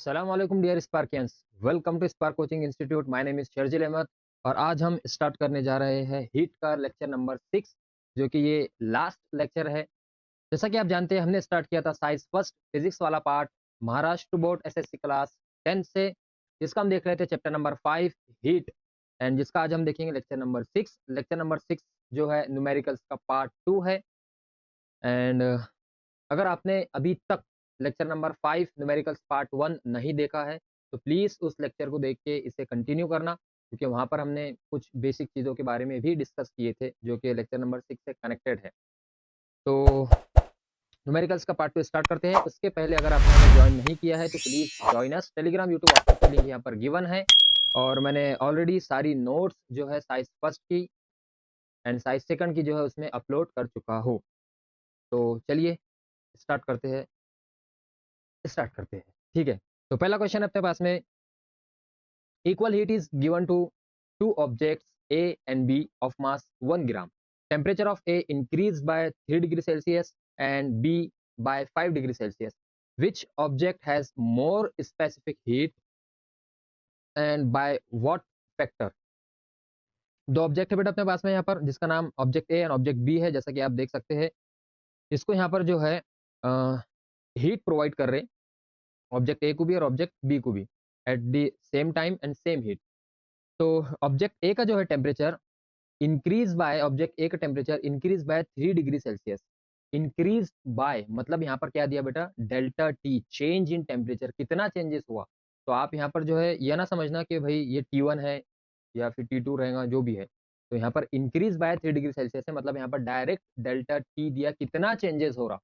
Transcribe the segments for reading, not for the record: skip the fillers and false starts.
अस्सलाम वालेकुम dear Sparkians. Welcome to Spark coaching institute. My name is Sharjil Ahmad और आज हम स्टार्ट करने जा रहे हैं हीट का लेक्चर नंबर 6, जो कि ये लास्ट लेक्चर है। जैसा कि आप जानते हैं, हमने स्टार्ट किया था साइंस फर्स्ट फिजिक्स वाला part Maharashtra board SSC class 10 से, जिसका हम देख रहे थे चैप्टर नंबर 5 हीट, एंड जिसका आज हम देखेंगे लेक्चर नंबर 6। लेक्चर नंबर 6 जो है न्यूमेरिकल्स का पार्ट 2 है। एंड अगर आपने अभी तक लेक्चर नंबर 5 न्यूमेरिकल्स पार्ट 1 नहीं देखा है, तो प्लीज़ उस लेक्चर को देख के इसे कंटिन्यू करना, क्योंकि वहाँ पर हमने कुछ बेसिक चीज़ों के बारे में भी डिस्कस किए थे, जो कि लेक्चर नंबर 6 से कनेक्टेड है। तो न्यूमेरिकल्स का पार्ट 2 स्टार्ट करते हैं। उसके पहले अगर आपने हमें जॉइन नहीं किया है, तो please join us. Telegram, YouTube option की लिंक यहाँ पर गिवन है और मैंने ऑलरेडी सारी नोट्स जो है साइंस फर्स्ट की एंड साइंस सेकंड की जो है उसमें अपलोड कर चुका हूँ। तो चलिए स्टार्ट करते हैं ठीक है। तो पहला क्वेश्चन अपने पास में, equal heat is given to two objects A and B of mass 1 gram. Temperature of A increased by 3 degrees Celsius and B by 5 degrees Celsius. Which object has more specific heat and by what factor? दो object है बेटा अपने पास में यहाँ पर, जिसका नाम object A and object B है। जैसा कि आप देख सकते हैं, इसको यहाँ पर जो है हीट प्रोवाइड कर रहे, ऑब्जेक्ट ए को भी और ऑब्जेक्ट बी को भी, at the same time and same heat. तो ऑब्जेक्ट ए का जो है टेम्परेचर इंक्रीज बाय, ऑब्जेक्ट ए का temperature increase by 3 degree Celsius. Increase by मतलब यहाँ पर क्या दिया बेटा, delta T, change in temperature, कितना चेंजेस हुआ। तो आप यहाँ पर जो है यह ना समझना कि भाई ये T1 है या फिर T2 रहेगा, जो भी है। तो यहाँ पर इंक्रीज बाय 3 डिग्री सेल्सियस है, मतलब यहाँ पर डायरेक्ट डेल्टा टी दिया, कितना चेंजेस हो रहा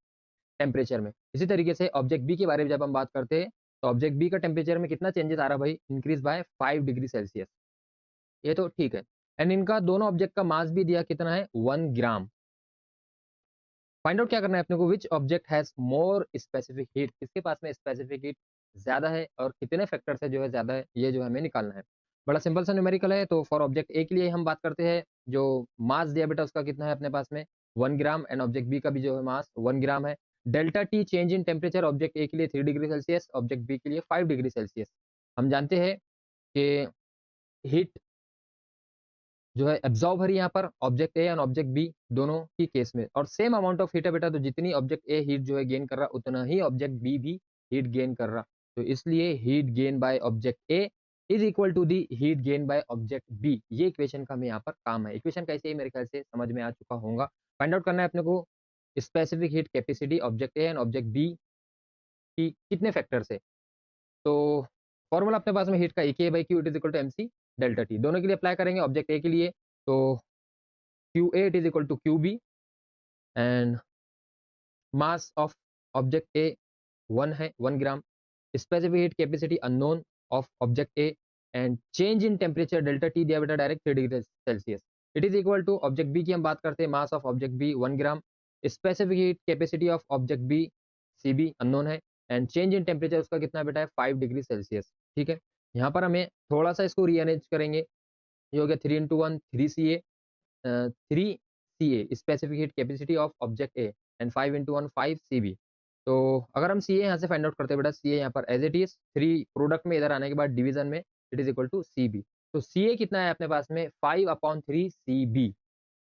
टेम्परेचर में। इसी तरीके से ऑब्जेक्ट बी के बारे में जब हम बात करते हैं, तो ऑब्जेक्ट बी का टेम्परेचर में कितना चेंजेस आ रहा भाई, इंक्रीज बाय 5 डिग्री सेल्सियस। ये तो ठीक है। एंड इनका दोनों ऑब्जेक्ट का मास भी दिया कितना है, 1 ग्राम। फाइंड आउट क्या करना है अपने को, which object has more specific heat, किसके पास में स्पेसिफिक हीट ज्यादा है और कितने फैक्टर से जो है ज्यादा है, ये जो हमें निकालना है। बड़ा सिंपल सा न्यूमेरिकल है। तो फॉर ऑब्जेक्ट ए के लिए हम बात करते हैं, जो मास दिया बेटा उसका कितना है अपने पास में, 1 ग्राम, एंड ऑब्जेक्ट बी का भी जो है मास 1 ग्राम है। Delta T change in temperature, object A के लिए 3 डिग्री सेल्सियस, ऑब्जेक्ट बी के लिए 5 डिग्री सेल्सियस। हम जानते हैं कि हीट जो है एब्जॉर्ब हो रही है यहाँ पर object A and object B दोनों ही केस में, और सेम अमाउंट ऑफ हीट है बेटा। तो जितनी ऑब्जेक्ट ए हीट जो है गेन कर रहा, उतना ही ऑब्जेक्ट बी भी हीट गेन कर रहा। तो इसलिए heat gain by object A is equal to the heat gain by object B. ये इक्वेशन का हमें यहाँ पर काम है। इक्वेशन कैसे है मेरे ख्याल से समझ में आ चुका होगा। फाइंड आउट करना है अपने को specific heat capacity object A and object B की कितने फैक्टर से। तो फॉर्मूला अपने पास में हीट का एक ही है भाई, Q it is equal to M C delta T. दोनों के लिए अप्लाई करेंगे। ऑब्जेक्ट ए के लिए तो Q A it is equal to Q B, and mass of object A 1 है, 1 gram. Specific heat capacity unknown of object A, and change in temperature delta T दिया बेटा direct 3 degree Celsius. It is equal to object B की हम बात करते हैं, mass of object B 1 gram, specific heat capacity of object B C B unknown है, and change in temperature उसका कितना बेटा है, 5 डिग्री सेल्सियस। ठीक है। यहाँ पर हमें थोड़ा सा इसको रीअरेंज करेंगे। ये हो गया 3 into 1 3 C A, 3 C A specific heat capacity of object A, and 5 into 1 5 C B. तो अगर हम सी ए यहाँ से फाइंड आउट करते हैं बेटा, सी ए यहाँ पर एज इट इज 3 प्रोडक्ट में इधर आने के बाद डिवीजन में it is equal to C B. तो सी ए कितना है अपने पास में, 5/3 सी बी।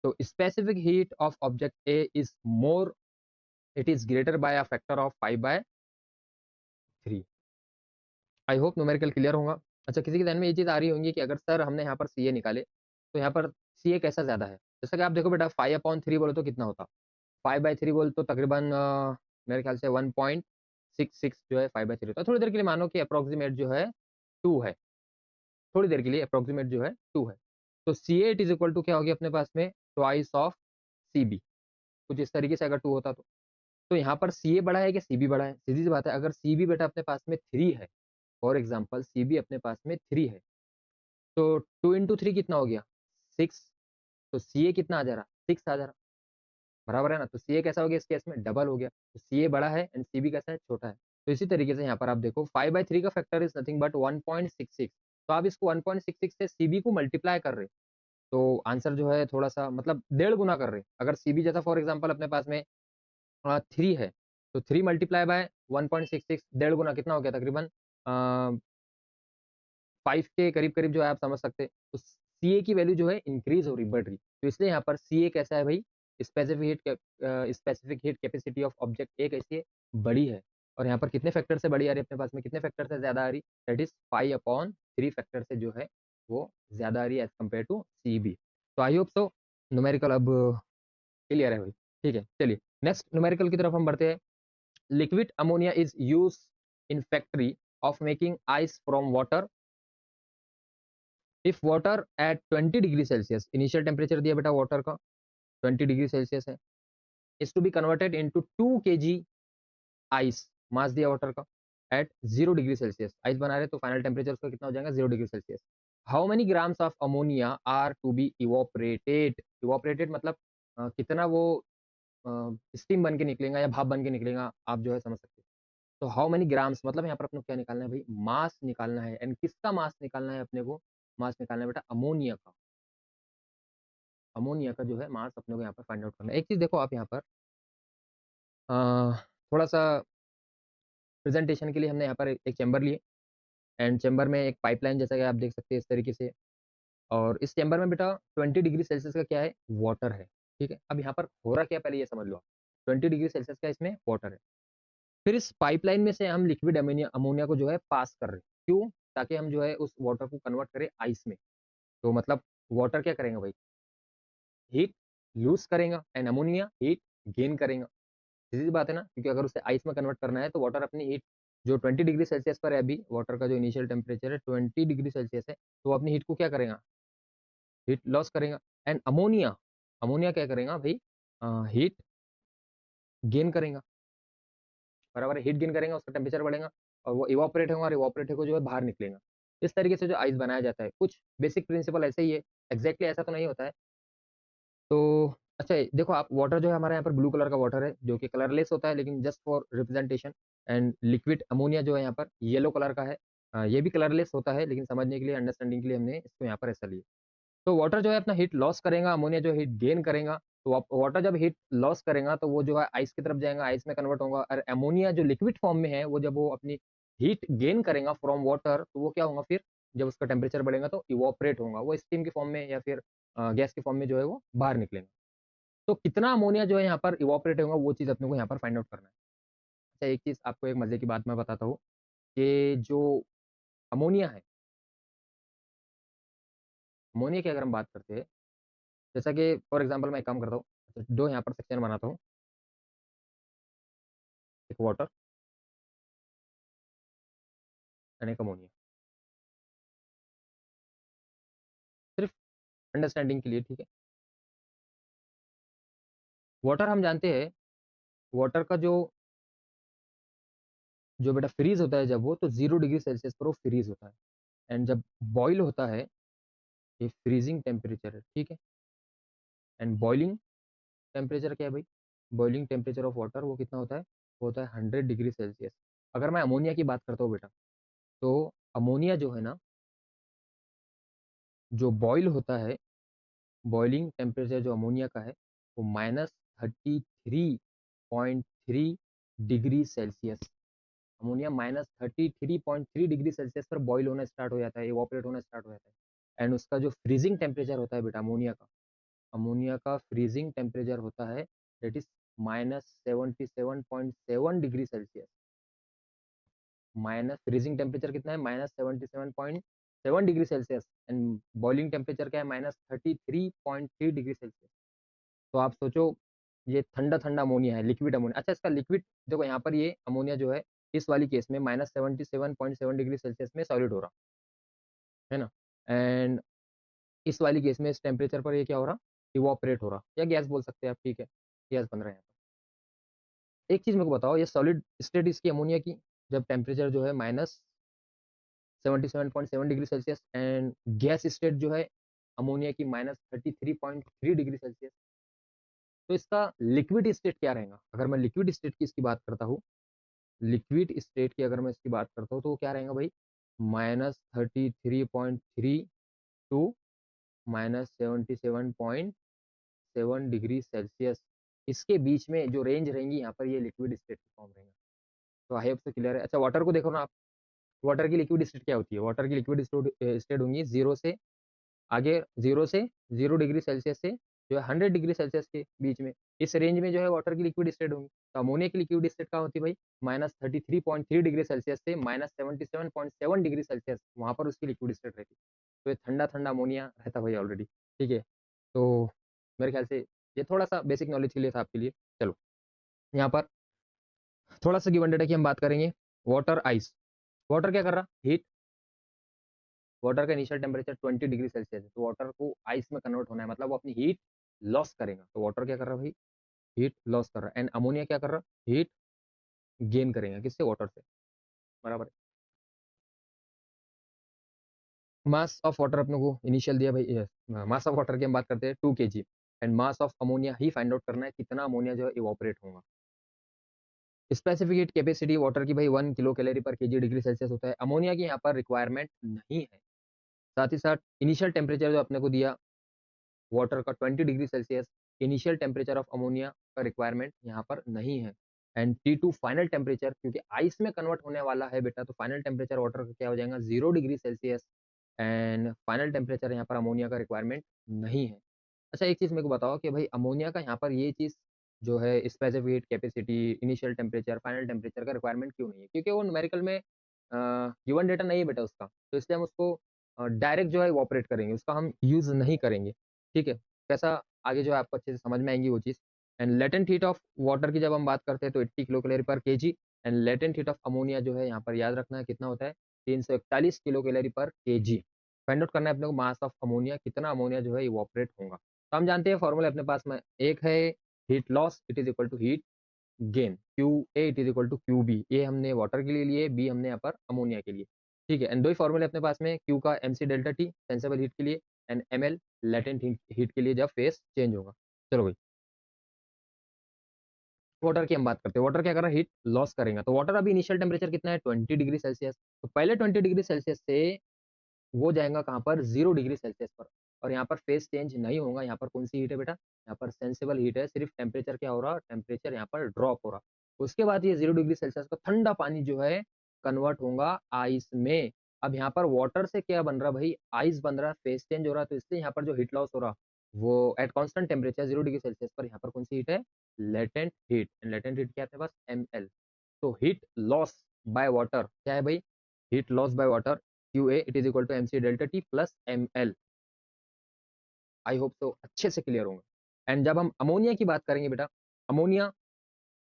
तो specific heat of object A is more, it is greater by a factor of 5/3। I hope numerical clear होगा। अच्छा, किसी के ध्यान में ये चीज़ आ रही होंगी कि अगर सर हमने यहाँ पर सी ए निकाले, तो यहाँ पर सी ए कैसा ज़्यादा है। जैसा कि आप देखो बेटा, 5/3 बोले तो कितना होता, 5/3 बोले तो तकरीबन मेरे ख्याल से 1.66 जो है 5/3 होता है। थोड़ी देर के लिए मानो कि अप्रोक्सीमेट जो है 2 है, थोड़ी देर के लिए अप्रोक्सीमेट जो है 2 है। तो C A it is equal to क्या होगी अपने पास में, ट्वाइस ऑफ सी बी। कुछ इस तरीके से अगर 2 होता तो यहाँ पर सी ए बड़ा है कि सी बी बड़ा है। सीधी सी बात है, अगर सी बी बेटा अपने पास में 3 है, फॉर एग्जाम्पल सी बी अपने पास में 3 है, तो 2 इंटू 3 कितना हो गया, 6। तो सी ए कितना आ जा रहा, 6 आ जा रहा, बराबर है ना। तो सी ए कैसा हो गया इस केस में, डबल हो गया। तो सी ए बड़ा है एंड सी बी कैसा है, छोटा है। तो इसी तरीके से यहाँ पर आप देखो 5/3 का फैक्टर इज नथिंग बट 1.66। तो आप इसको 1.66 से सी बी को मल्टीप्लाई कर रहे, तो आंसर जो है थोड़ा सा मतलब 1.5 गुना कर रहे। अगर सी बी जैसा फॉर एग्जाम्पल अपने पास में 3 है, तो 3 मल्टीप्लाई बाय 1.66, 1.5 गुना कितना हो गया, तकरीबन 5 के करीब करीब जो है आप समझ सकते हैं, तो सी ए की वैल्यू जो है इंक्रीज हो रही, बढ़ रही। तो इसलिए यहाँ पर सी ए कैसा है भाई, specific heat capacity of object A कैसी है, बड़ी है। और यहाँ पर कितने फैक्टर से बड़ी आ रही है अपने पास में, कितने फैक्टर से ज्यादा आ रही, दैट इज 5/3 फैक्टर से जो है वो ज्यादा आ रही है as compare to C B. तो आई होप सो न्यूमेरिकल अब क्लियर है भाई। ठीक है, चलिए नेक्स्ट न्यूमेरिकल की तरफ हम बढ़ते हैं। Liquid ammonia is use in factory of making ice from water if water at 20 degree Celsius, initial temperature दिया बेटा वाटर का 20 डिग्री सेल्सियस है, is to be converted into 2 kg ice, mass दिया वाटर का एट 0 डिग्री सेल्सियस, आइस बना रहे तो final temperature उसका कितना हो जाएगा 0 degree Celsius. How many grams of ammonia are to be evaporated, evaporated मतलब कितना वो स्टीम बन के निकलेगा या भाप बन के निकलेगा, आप जो है समझ सकते हैं। तो हाउ मेनी ग्राम्स मतलब यहाँ पर अपने को क्या निकालना है भाई, मास निकालना है। एंड किसका मास निकालना है अपने को, मास निकालना है बेटा अमोनिया का। अमोनिया का जो है मास अपने को यहाँ पर फाइंड आउट करना है। एक चीज देखो आप यहाँ पर अ, थोड़ा सा प्रेजेंटेशन के लिए हमने यहाँ पर एक चैम्बर लिए, एंड चैम्बर में एक पाइपलाइन जैसा कि आप देख सकते हैं इस तरीके से, और इस चैम्बर में बेटा 20 डिग्री सेल्सियस का क्या है, वाटर है। ठीक है, अब यहाँ पर हो रहा क्या पहले ये समझ लो आप, 20 डिग्री सेल्सियस का इसमें वाटर है, फिर इस पाइपलाइन में से हम लिक्विड अमोनिया अमोनिया को जो है पास कर रहे हैं, क्यों, ताकि हम जो है उस वाटर को कन्वर्ट करें आइस में। तो मतलब वाटर क्या करेंगे भाई, हीट लूज करेगा एंड अमोनिया हीट गेन करेगा। सीधी सी बात है ना, क्योंकि अगर उसे आइस में कन्वर्ट करना है तो वाटर अपनी हीट जो 20 डिग्री सेल्सियस पर है, अभी वाटर का जो इनिशियल टेम्परेचर है 20 डिग्री सेल्सियस है, तो वो अपनी हीट को क्या करेगा, हीट लॉस करेगा। एंड अमोनिया, अमोनिया क्या करेगा भाई, हीट गेन करेगा, बराबर है, हीट गेन करेगा, उसका टेम्परेचर बढ़ेगा और वो इवापोरेट होगा, और इवापोरेट होकर जो है बाहर निकलेगा। इस तरीके से जो आइस बनाया जाता है, कुछ बेसिक प्रिंसिपल ऐसे ही है, एग्जैक्टली ऐसा तो नहीं होता है। तो अच्छा देखो आप, वाटर जो है हमारे यहाँ पर ब्लू कलर का वाटर है जो कि कलरलेस होता है, लेकिन just for representation. And liquid ammonia जो है यहाँ पर येलो कलर का है, ये भी कलरलेस होता है, लेकिन समझने के लिए, अंडरस्टैंडिंग के लिए हमने इसको यहाँ पर ऐसा लिया। तो वाटर जो है अपना हीट लॉस करेगा, अमोनिया जो हीट गेन करेगा। तो वाटर जब हीट लॉस करेगा तो वो जो है आइस की तरफ जाएगा, आइस में कन्वर्ट होगा, और अमोनिया जो लिक्विड फॉर्म में है वो जब वो अपनी हीट गेन करेगा फ्रॉम वाटर, तो वो क्या होगा फिर, जब उसका टेम्परेचर बढ़ेगा तो इवोपरेट होगा, वो स्टीम के फॉर्म में या फिर गैस के फॉर्म में जो है वो बाहर निकलेगा। तो कितना अमोनिया जो है यहाँ पर इवोपरेट होगा, वो चीज़ अपने को यहाँ पर फाइंड आउट करना है। अच्छा एक चीज़ आपको, एक मजे की बात मैं बताता हूँ कि जो अमोनिया है, अमोनिया की अगर हम बात करते हैं, जैसा कि फॉर एग्जाम्पल मैं एक काम करता हूँ, दो यहाँ पर सेक्शन बनाता हूँ, एक वाटर एंड एक अमोनिया, सिर्फ अंडरस्टैंडिंग के लिए, ठीक है। वाटर हम जानते हैं, वाटर का जो जो बेटा फ्रीज होता है जब वो, तो 0 डिग्री सेल्सियस पर वो फ्रीज होता है। एंड जब बॉईल होता है, ये फ्रीजिंग टेम्परेचर है, ठीक है। एंड बॉइलिंग टेम्परेचर क्या है भाई, बॉइलिंग टेम्परेचर ऑफ वाटर वो कितना होता है, वो होता है 100 डिग्री सेल्सियस। अगर मैं अमोनिया की बात करता हूँ बेटा, तो अमोनिया जो है ना, जो बॉईल होता है, बॉइलिंग टेम्परेचर जो अमोनिया का है वो -33.3 degree Celsius. Ammonia -33.3 degree Celsius पर बॉईल होना स्टार्ट हो जाता है, इवोपरेट होना स्टार्ट हो जाता है। एंड उसका जो फ्रीजिंग टेम्परेचर होता है बेटा अमोनिया का फ्रीजिंग टेम्परेचर होता है that is -77.7 degree Celsius. Minus freezing temperature कितना है, -77.7 degree Celsius, and boiling temperature क्या है, -33.3 डिग्री सेल्सियस। तो आप सोचो, ये ठंडा ठंडा अमोनिया है, लिक्विड अमोनिया। अच्छा इसका लिक्विड देखो, यहाँ पर ये अमोनिया जो है इस वाली केस में -77.7 डिग्री सेल्सियस में सॉलिड हो रहा है ना, एंड इस वाली केस में इस टेम्परेचर पर ये क्या हो रहा, इवोपरेट हो रहा, या गैस बोल सकते हैं आप, ठीक है, गैस बन रहा है यहाँ पर। एक चीज मेरे को बताओ, ये सॉलिड स्टेट इसकी अमोनिया की, जब टेम्परेचर जो है -77.7 degree Celsius, and gas state जो है अमोनिया की -33.3 डिग्री सेल्सियस, तो इसका लिक्विड स्टेट क्या रहेगा। अगर मैं लिक्विड स्टेट की इसकी बात करता हूँ, लिक्विड स्टेट की अगर मैं इसकी बात करता हूँ, तो वो क्या रहेगा भाई, -33.3 टू -77.7 डिग्री सेल्सियस, इसके बीच में जो रेंज रहेंगी यहाँ पर, ये लिक्विड स्टेट की फॉर्म रहेगा। तो आई होप से क्लियर है। अच्छा वाटर को देखो ना आप, वाटर की लिक्विड स्टेट क्या होती है? वाटर की लिक्विड स्टेट होंगी 0 से आगे 0 से 0 डिग्री सेल्सियस से जो है 100 डिग्री सेल्सियस के बीच में, इस रेंज में जो है वाटर की लिक्विड स्टेट होंगी। तो अमोनिया की लिक्विड स्टेट कहाँ होती है भाई? -33.3 डिग्री सेल्सियस से -77.7 डिग्री सेल्सियस, वहाँ पर उसकी लिक्विड स्टेट रहती है। तो ये ठंडा-ठंडा अमोनिया रहता है भाई ऑलरेडी, ठीक है? तो मेरे ख्याल से ये थोड़ा-सा बेसिक नॉलेज के लिए था आपके लिए। चलो, यहाँ पर थोड़ा-सा गिवन डेटा की हम बात करेंगे। Water, ice. वाटर क्या कर रहा? हीट। वाटर का इनिशियल टेम्परेचर 20 डिग्री सेल्सियस है, तो वाटर को आइस में कन्वर्ट होना है, मतलब वो अपनी हीट लॉस करेगा। तो वाटर क्या कर रहा है भाई? हीट लॉस कर रहा है। एंड अमोनिया क्या कर रहा है? हीट गेन करेगा। किससे? वाटर से, बराबर है। मास ऑफ वाटर अपने को इनिशियल दिया भाई, मास ऑफ वाटर की हम बात करते हैं 2 kg, and mass of ammonia he find out करना है कितना अमोनिया जो है इवोपरेट होगा। स्पेसिफिक हीट कैपेसिटी वाटर की भाई 1 किलो कैलोरी पर केजी डिग्री सेल्सियस होता है। अमोनिया की यहाँ पर रिक्वायरमेंट नहीं है। साथ ही साथ इनिशियल टेम्परेचर जो अपने को दिया वाटर का 20 degree Celsius, initial temperature of ammonia का रिक्वायरमेंट यहाँ पर नहीं है। एंड T2 फाइनल टेम्परेचर, क्योंकि आइस में कन्वर्ट होने वाला है बेटा, तो फाइनल टेम्परेचर वाटर का क्या हो जाएगा? 0 degree Celsius. And final temperature यहाँ पर अमोनिया का रिक्वायरमेंट नहीं है। अच्छा, एक चीज़ मेरे को बताओ कि भाई अमोनिया का यहाँ पर ये चीज़ जो है specific heat capacity, initial temperature, final temperature का रिक्वायरमेंट क्यों नहीं है? क्योंकि वो न्यूमेरिकल में गिवन डेटा नहीं है बेटा उसका, तो इसलिए हम उसको डायरेक्ट जो है ऑपरेट करेंगे, उसका हम यूज़ नहीं करेंगे, ठीक है? कैसा आगे जो है आपको अच्छे से समझ में आएँगी वो चीज़। And latent heat of water की जब हम बात करते हैं तो 80 किलो कैलोरी पर KG, and latent heat of ammonia जो है यहाँ पर याद रखना है कितना होता है? 341 किलो कैलोरी पर केजी। फाइंड आउट करना है अपने को मास ऑफ अमोनिया, कितना अमोनिया जो है इवोपरेट होगा। तो हम जानते हैं फॉर्मूला अपने पास में एक है, heat loss it is equal to heat gain, Q A it is equal to Q B. ए हमने वाटर के लिए लिए, बी हमने यहाँ पर अमोनिया के लिए, ठीक है? एंड दो ही फॉर्मूले अपने पास में, क्यू का M C delta T sensible heat के लिए, and M L latent heat के लिए जब फेस चेंज होगा। चलो भाई, वाटर की हम बात करते हैं। वाटर क्या कर रहा है? हीट लॉस करेगा। तो वाटर अभी इनिशियल टेम्परेचर कितना है? 20 डिग्री सेल्सियस। तो पहले 20 डिग्री सेल्सियस से वो जाएगा कहाँ पर? 0 डिग्री सेल्सियस पर। और यहाँ पर फेस चेंज नहीं होगा। यहाँ पर कौन सी हीट है बेटा? यहाँ पर सेंसिबल हीट है। सिर्फ टेम्परेचर क्या हो रहा? टेम्परेचर यहाँ पर ड्रॉप हो रहा। उसके बाद ये 0 डिग्री सेल्सियस का ठंडा पानी जो है कन्वर्ट होगा आइस में। अब यहाँ पर वाटर से क्या बन रहा भाई? आइस बन रहा, फेस चेंज हो रहा, तो इसलिए यहाँ पर जो हीट लॉस हो रहा वो at constant temperature 0 degree Celsius पर यहाँ पर कौन सी हीट है? Latent heat. लेटेंट हीट क्या है अपने पास? ml। तो हीट लॉस बाय वाटर क्या है भाई? Heat loss by water QA it is equal to MC delta T plus ML। I hope तो अच्छे से क्लियर होंगे। एंड जब हम अमोनिया की बात करेंगे बेटा, अमोनिया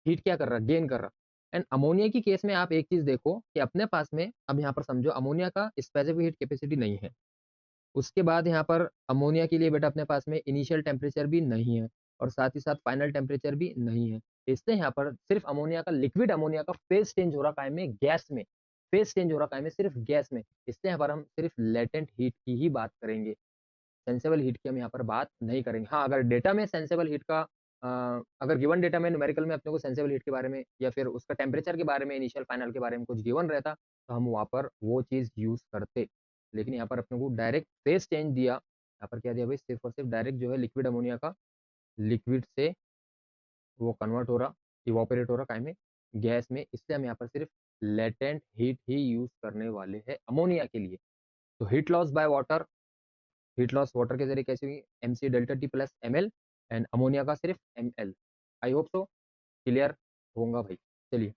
हीट क्या कर रहा है? गेन कर रहा है। एंड अमोनिया की केस में आप एक चीज देखो कि अपने पास में अब यहाँ पर समझो अमोनिया का स्पेसिफिक हीट कैपेसिटी नहीं है। उसके बाद यहाँ पर अमोनिया के लिए बेटा अपने पास में इनिशियल टेम्परेचर भी नहीं है, और साथ ही साथ फाइनल टेम्परेचर भी नहीं है। इसलिए यहाँ पर सिर्फ अमोनिया का, लिक्विड अमोनिया का फेज चेंज हो रहा काहे में? गैस में। फेज चेंज हो रहा काहे में? सिर्फ गैस में। इसलिए यहाँ पर हम सिर्फ लेटेंट हीट की ही बात करेंगे, सेंसेबल हीट की हम यहाँ पर बात नहीं करेंगे। हाँ, अगर डेटा में सेंसेबल हीट का अगर गिवन डेटा में न्यूमेरिकल में अपने को सेंसेबल हीट के बारे में या फिर उसका टेम्परेचर के बारे में, इनिशियल फाइनल के बारे में कुछ गिवन रहता, तो हम वहाँ पर वो चीज़ यूज़ करते। लेकिन यहाँ पर अपने को डायरेक्ट फेस चेंज दिया, यहाँ पर क्या दिया भाई? सिर्फ और सिर्फ डायरेक्ट जो है लिक्विड अमोनिया का लिक्विड से वो कन्वर्ट हो रहा, इवापोरेट हो रहा काहे में? गैस में। इसलिए हम यहाँ पर सिर्फ लेटेंट हीट ही यूज़ करने वाले हैं अमोनिया के लिए। तो heat loss by water, heat loss water के जरिए कैसे हुई? MC delta T plus ML, and ammonia का सिर्फ ML। I hope so clear होगा भाई। चलिए,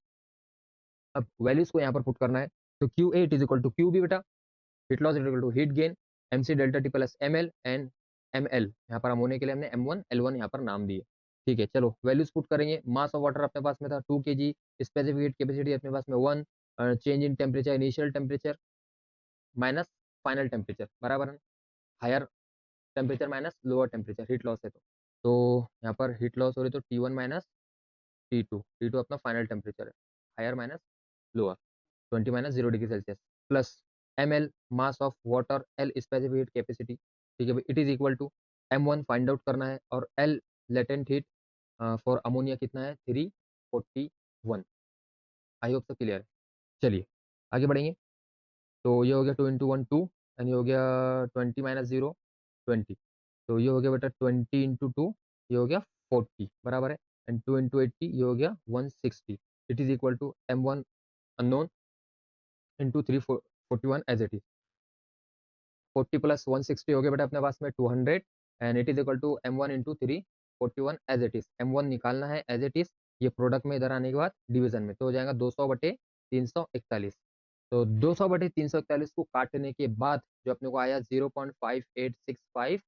अब वैल्यूज को यहाँ पर पुट करना है। तो QA it is equal to QB बेटा, heat loss is equal to heat gain, MC delta T plus ML, and ML यहाँ पर अमोनिया के लिए हमने M1 L1 यहाँ पर नाम दिए। ठीक है, चलो वैल्यूज पुट करेंगे। मास ऑफ वाटर अपने पास में था 2 kg, स्पेसिफिक हीट कैपेसिटी अपने पास में 1, change in temperature initial temperature minus final temperature बराबर है, higher temperature minus lower temperature, heat loss है। तो यहाँ पर हीट लॉस हो रही तो T1 माइनस T2, T2 अपना फाइनल टेम्परेचर है, higher minus lower, 20 minus 0 degree Celsius plus ML mass of water, L specific heat capacity, ठीक है भाई, it is equal to M1 find out करना है, और L latent heat for ammonia कितना है? 341। आई होप सब क्लियर है। चलिए आगे बढ़ेंगे। तो ये हो गया 2 इंटू 1 2, एंड ये हो गया 20 माइनस 0 20। तो ये हो गया बेटा 20 इंटू 2, ये हो गया 40 बराबर है, एंड 2 इंटू 80 ये हो गया 160। It is equal to M1 unknown, into 341 as it is 40 plus 160 हो गया बेटा अपने पास में 200 and it is equal to m1 into 341 as it is m1 निकालना है एज इट इज ये प्रोडक्ट में इधर आने के बाद डिवीजन में तो हो जाएगा 200 बटे 341 तो 200 बटे 341 को काटने के बाद जो अपने को आया 0.5865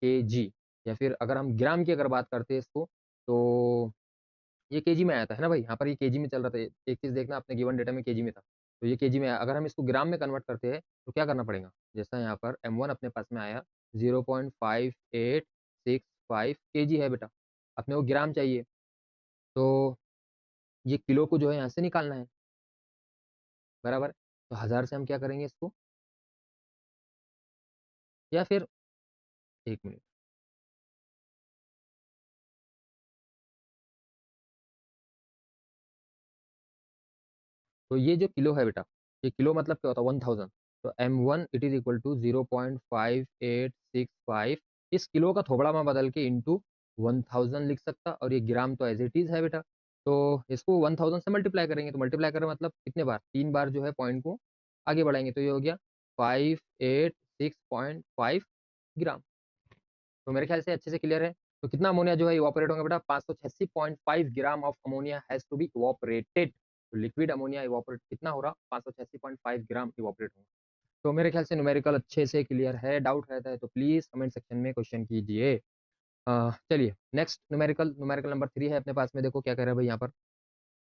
kg या फिर अगर हम ग्राम की अगर बात करते हैं इसको तो ये केजी में आया था है ना भाई यहाँ पर ये केजी में चल रहा था एक चीज देखना अपने गिवन डेटा में केजी में था तो ये केजी में आया अगर हम इसको ग्राम में कन्वर्ट करते हैं तो क्या करना पड़ेगा जैसा यहाँ पर m1 अपने पास में आया 0.5865 केजी है बेटा अपने को ग्राम चाहिए तो ये किलो को जो है यहाँ से निकालना है बराबर तो 1000 से हम क्या करेंगे इसको या फिर 1 मिनट तो ये जो किलो है बेटा ये किलो मतलब क्या होता है 1000 तो m1 it is equal to 0.5865 इस किलो का थोबड़ा में बदल के इंटू 1000 लिख सकता और ये ग्राम तो एज इट इज है बेटा तो इसको 1000 से मल्टीप्लाई करेंगे तो मल्टीप्लाई करें मतलब कितने बार 3 बार जो है पॉइंट को आगे बढ़ाएंगे तो ये हो गया 586.5 ग्राम तो मेरे ख्याल से अच्छे से क्लियर है तो कितना अमोनिया जो है इवापोरेट होगा बेटा 586.5 gram of ammonia has to be evaporated तो लिक्विड अमोनिया इवापोरेट कितना हो रहा 586.5 ग्राम इवापोरेट होगा तो मेरे ख्याल से न्यूमेरिकल अच्छे से क्लियर है डाउट रहता है तो प्लीज कमेंट सेक्शन में क्वेश्चन कीजिए चलिए नेक्स्ट न्यूमेरिकल न्यूमेरिकल नंबर 3 है अपने पास में देखो क्या कह रहा है भाई यहाँ पर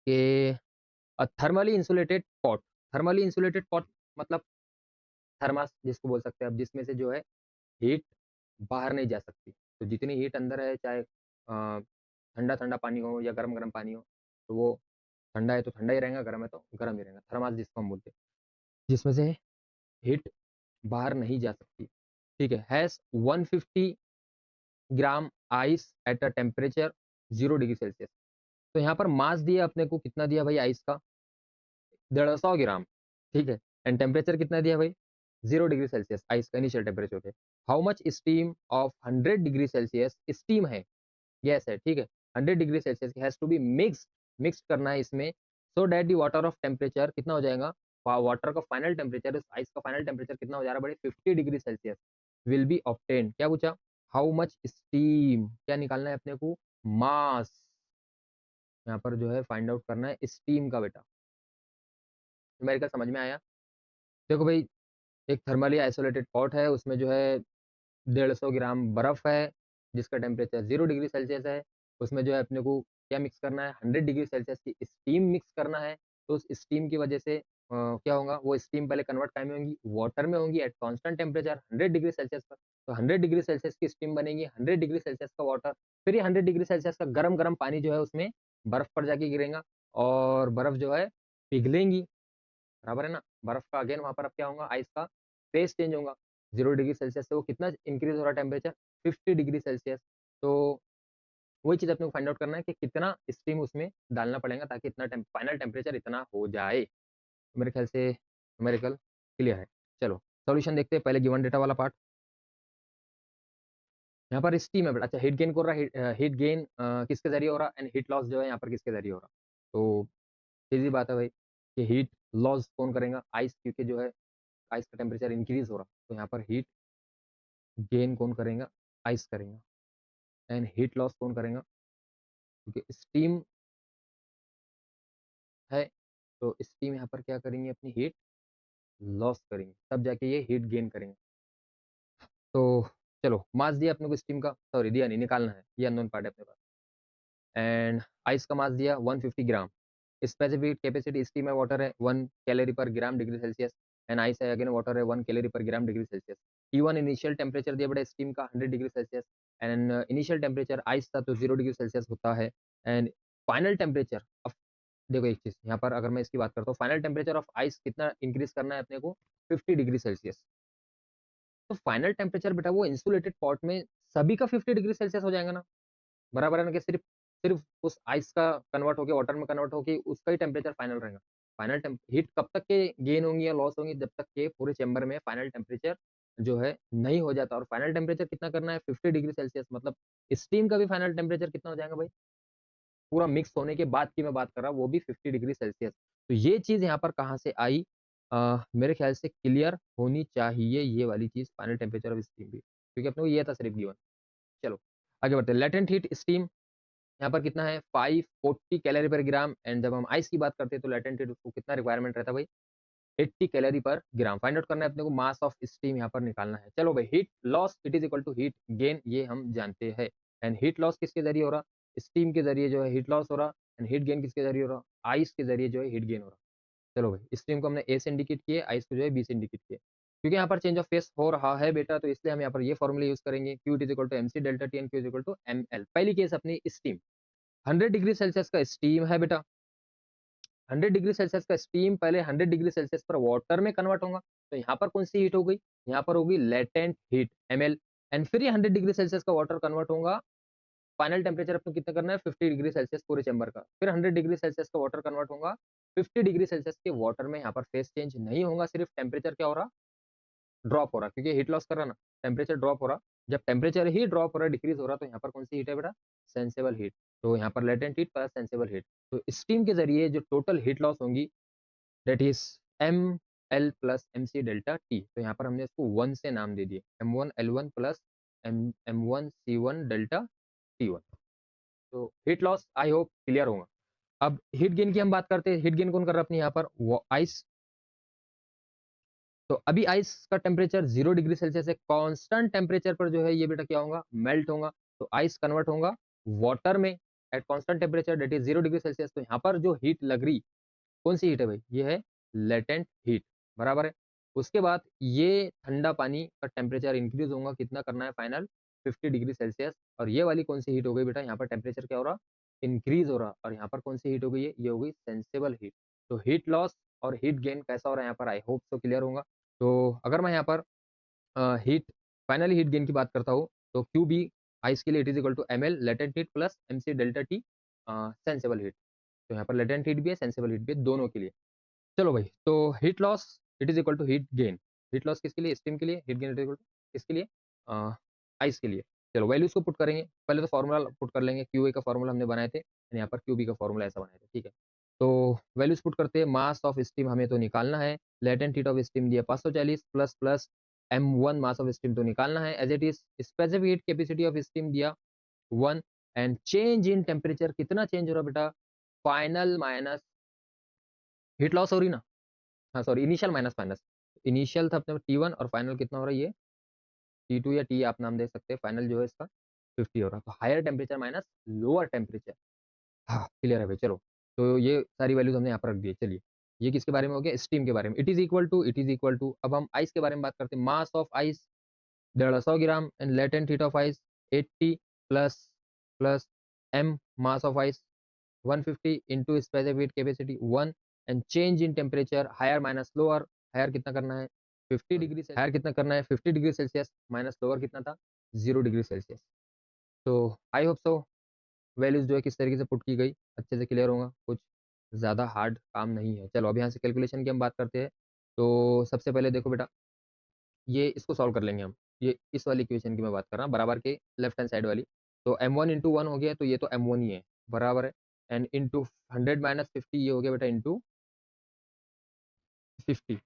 कि thermally insulated pot thermally insulated pot मतलब थर्मास जिसको बोल सकते हैं अब जिसमें से जो है हीट बाहर नहीं जा सकती तो जितनी हीट अंदर है चाहे ठंडा ठंडा पानी हो या गर्म गर्म पानी हो तो वो ठंडा है तो ठंडा ही रहेगा गर्म है तो गर्म ही रहेगा थर्मास जिसको हम बोलते हैं जिसमें से हीट बाहर नहीं जा सकती ठीक है has 150 gram ice at a temperature 0 degree Celsius तो यहाँ पर मास दिया अपने को कितना दिया भाई आइस का 150 ग्राम ठीक है एंड टेम्परेचर कितना दिया भाई 0 डिग्री सेल्सियस आइस का इनिशियल टेम्परेचर है how much steam of 100 degree Celsius steam है गैस है ठीक है 100 degree Celsius has to be mixed करना है इसमें so that the water of temperature कितना हो जाएगा वाटर का फाइनल टेम्परेचर इस आइस का फाइनल टेम्परेचर कितना हो जा रहा है बड़े 50 degree Celsius will be obtain क्या पूछा हाउ मच स्टीम क्या निकालना है अपने को मास यहाँ पर जो है फाइंड आउट करना है स्टीम का बेटा न्यूमेरिकल समझ में आया देखो भाई एक थर्मली आइसोलेटेड पॉट है उसमें जो है 150 ग्राम बर्फ है जिसका टेम्परेचर 0 डिग्री सेल्सियस है उसमें जो है अपने को क्या मिक्स करना है 100 डिग्री सेल्सियस की स्टीम मिक्स करना है तो उस स्टीम की वजह से क्या होगा वो स्टीम पहले कन्वर्ट टाइम में होंगी वाटर में होंगी eight constant temperature 100 degree Celsius पर तो 100 डिग्री सेल्सियस की स्टीम बनेगी 100 डिग्री सेल्सियस का वाटर फिर ये 100 डिग्री सेल्सियस का गरम गरम पानी जो है उसमें बर्फ पर जाके गिरेगा और बर्फ जो है पिघलेंगी बराबर है ना बर्फ का अगेन वहां पर अब क्या होगा आइस का फेस चेंज होगा 0 डिग्री सेल्सियस से वो कितना इंक्रीज हो रहा है टेम्परेचर 50 डिग्री सेल्सियस तो वही चीज अपने को फाइंड आउट करना है कि कितना स्टीम उसमें डालना पड़ेगा ताकि इतना फाइनल टेम्परेचर इतना हो जाए तो मेरे ख्याल से न्यूमेरिकल क्लियर है चलो सॉल्यूशन देखते हैं पहले गिवन डेटा वाला पार्ट यहाँ पर स्टीम है अच्छा हीट गेन हो रहा है हीट गेन किसके जरिए हो रहा है एंड हीट लॉस जो है यहाँ पर किसके जरिए हो रहा तो सीधी बात है भाई कि हीट लॉस कौन करेगा आइस क्योंकि जो है आइस का टेम्परेचर इंक्रीज हो रहा तो यहाँ पर हीट गेन कौन करेगा आइस करेगा एंड हीट लॉस कौन करेगा क्योंकि स्टीम है तो स्टीम यहाँ पर क्या करेंगे अपनी हीट लॉस करेंगे तब जाके ये हीट गेन करेंगे तो चलो मास दिया अपने को स्टीम का सॉरी दिया नहीं निकालना है ये अननोन पार्ट है अपने पास एंड आइस का मास दिया 150 ग्राम स्पेसिफिक कैपेसिटी स्टीम है वाटर है 1 कैलोरी पर gram degree Celsius and ice है अगेन वाटर है 1 कैलोरी पर gram degree Celsius T1 initial temperature दिया बड़ा स्टीम का 100 degree Celsius and initial temperature ice था तो 0 डिग्री सेल्सियस होता है एंड फाइनल टेम्परेचर अब देखो एक चीज यहाँ पर अगर मैं इसकी बात करता हूँ फाइनल टेम्परेचर ऑफ आइस कितना इंक्रीज करना है अपने को 50 डिग्री सेल्सियस तो फाइनल टेम्परेचर बेटा वो इंसुलेटेड पॉट में सभी का 50 डिग्री सेल्सियस हो जाएगा ना बराबर है ना कि सिर्फ सिर्फ उस आइस का कन्वर्ट होके वाटर में कन्वर्ट होके उसका ही टेम्परेचर फाइनल रहेगा फाइनल हीट कब तक के गेन होंगी या लॉस होंगी जब तक के पूरे चैम्बर में फाइनल टेम्परेचर जो है नहीं हो जाता और फाइनल टेम्परेचर कितना करना है 50 डिग्री सेल्सियस मतलब स्टीम का भी फाइनल टेम्परेचर कितना हो जाएगा भाई पूरा मिक्स होने के बाद की मैं बात कर रहा हूँ वो भी 50 डिग्री सेल्सियस तो ये चीज यहाँ पर कहाँ से आई मेरे ख्याल से क्लियर होनी चाहिए ये वाली चीज़, फाइनल टेम्परेचर ऑफ स्टीम भी, क्योंकि अपने को ये था सिर्फ गिवन। चलो आगे बढ़ते हैं। लेटेंट हीट स्टीम यहाँ पर कितना है 540 कैलोरी पर ग्राम, एंड जब हम आइस की बात करते हैं तो लेटेंट हीट उसको कितना रिक्वायरमेंट रहता है भाई 80 कैलोरी पर ग्राम। फाइंड आउट करना है अपने को, मास ऑफ स्टीम यहाँ पर निकालना है। चलो भाई, heat loss it is equal to heat gain, ये हम जानते हैं। एंड हीट लॉस किसके जरिए हो रहा, स्टीम के जरिए जो है हीट लॉस हो रहा, एंड हीट गेन किसके जरिए हो रहा, आइस के जरिए जो है हीट गेन हो रहा। चलो भाई, स्टीम को हमने ए से इंडिकेट किए, आइस को जो है बी से इंडिकेट किए, क्योंकि यहाँ पर चेंज ऑफ फेस हो रहा है बेटा, तो इसलिए हम यहाँ पर ये फॉर्मूला यूज करेंगे, Q is equal to M C delta T and Q is equal to M L. पहली केस अपनी स्टीम 100 डिग्री सेल्सियस का स्टीम है बेटा, 100 डिग्री सेल्सियस का स्टीम पहले 100 डिग्री सेल्सियस पर वाटर में कन्वर्ट होगा, तो यहाँ पर कौन सी हीट हो गई, यहाँ पर होगी लेटेंट हीट ml, एंड फिर ये 100 डिग्री सेल्सियस का वाटर कन्वर्ट होगा, फाइनल टेम्परेचर अपने कितना करना है 50 डिग्री सेल्सियस पूरे चैम्बर का, फिर 100 डिग्री सेल्सियस का वाटर कन्वर्ट होगा 50 डिग्री सेल्सियस के वाटर में। यहाँ पर फेस चेंज नहीं होगा, सिर्फ टेम्परेचर क्या हो रहा, ड्रॉप हो रहा, क्योंकि हीट लॉस कर रहा ना, टेम्परेचर ड्रॉप हो रहा। जब टेम्परेचर ही ड्रॉप हो रहा, डिक्रीज हो रहा, तो यहाँ पर कौन सी हीट है बेटा, सेंसेबल हीट। तो यहाँ पर latent heat plus sensible heat, तो स्टीम के जरिए जो टोटल हीट लॉस होंगी that is M L plus M C delta T. तो यहाँ पर हमने इसको 1 से नाम दे दिए, M1 L1 plus M1 C1 delta T1। तो heat loss I hope clear होगा। अब हीट गेन की हम बात करते हैं, हीट गेन कौन कर रहा है अपने यहाँ पर, वो आइस। तो अभी आइस का टेम्परेचर 0 डिग्री सेल्सियस है, कांस्टेंट टेम्परेचर पर जो है ये बेटा क्या होगा, मेल्ट होगा। तो आइस कन्वर्ट होगा वाटर में eight constant temperature that is 0 degree Celsius. तो यहाँ पर जो हीट लग रही, कौन सी हीट है भाई, ये है लेटेंट हीट, बराबर है। उसके बाद ये ठंडा पानी का टेम्परेचर इंक्रीज होगा, कितना करना है फाइनल 50 डिग्री सेल्सियस, और ये वाली कौन सी हीट हो गई बेटा, यहाँ पर टेम्परेचर क्या हो रहा, इंक्रीज हो रहा, और यहाँ पर कौन सी हीट हो गई है, ये हो गई सेंसेबल हीट। तो हीट लॉस और हीट गेन कैसा हो रहा है यहाँ पर, आई होप तो क्लियर होगा। तो अगर मैं यहाँ पर हीट फाइनली हीट गेन की बात करता हूँ, तो क्यू बी आइस के लिए it is equal to M L latent heat plus M C delta T sensible heat. तो यहाँ पर लेटेंट हीट भी है, सेंसेबल हीट भी है, दोनों के लिए। चलो भाई, तो heat loss it is equal to heat gain, heat loss किसके लिए, स्टीम के लिए, heat gain it is equal to किसके लिए, आइस के लिए। चलो वैल्यूज को पुट करेंगे, पहले तो फॉर्मूला पुट कर लेंगे, क्यू ए का फॉर्मूला हमने बनाए थे, यहाँ पर क्यू बी का फॉर्मूला ऐसा बनाए थे, ठीक है। तो वैल्यूज पुट करते हैं, मास ऑफ स्टीम हमें तो निकालना है, लेटेंट हीट ऑफ स्टीम दिया 540 plus plus M1 mass of steam तो निकालना है as it is, specific heat capacity of steam दिया 1, एंड चेंज इन टेम्परेचर कितना चेंज हो रहा बेटा, फाइनल माइनस हीट लॉस हो रही ना, हाँ sorry initial minus minus, initial था अपने T1 और फाइनल कितना हो रहा है ये T2 या T आप नाम दे सकते हैं, फाइनल जो है इसका 50 हो रहा है। तो higher temperature minus lower temperature, हाँ क्लियर है भाई। चलो तो ये सारी वैल्यूज हमने यहाँ पर रख दी है। चलिए ये किसके बारे में हो गया, स्टीम के बारे में। इट इज इक्वल टू अब हम आइस के बारे में बात करते हैं, mass of ice 150 gram and latent heat of ice 80 plus plus m mass of ice 150 into specific heat capacity 1, and change in temperature higher minus lower, higher कितना करना है 50 डिग्री, हायर कितना करना है 50 डिग्री सेल्सियस, माइनस लोअर कितना था 0 degree Celsius. तो I hope so values जो है किस तरीके से पुट की गई अच्छे से क्लियर होगा, कुछ ज़्यादा हार्ड काम नहीं है। चलो अब यहाँ से कैलकुलेशन की हम बात करते हैं। तो सबसे पहले देखो बेटा, ये इसको सॉल्व कर लेंगे हम, ये इस वाली इक्वेशन की मैं बात कर रहा हूँ, बराबर के लेफ्ट हैंड साइड वाली। तो m1 इंटू 1 हो गया, तो ये तो m1 ही है, बराबर है, एंड इंटू 100 माइनस 50 ये हो गया बेटा इंटू 50,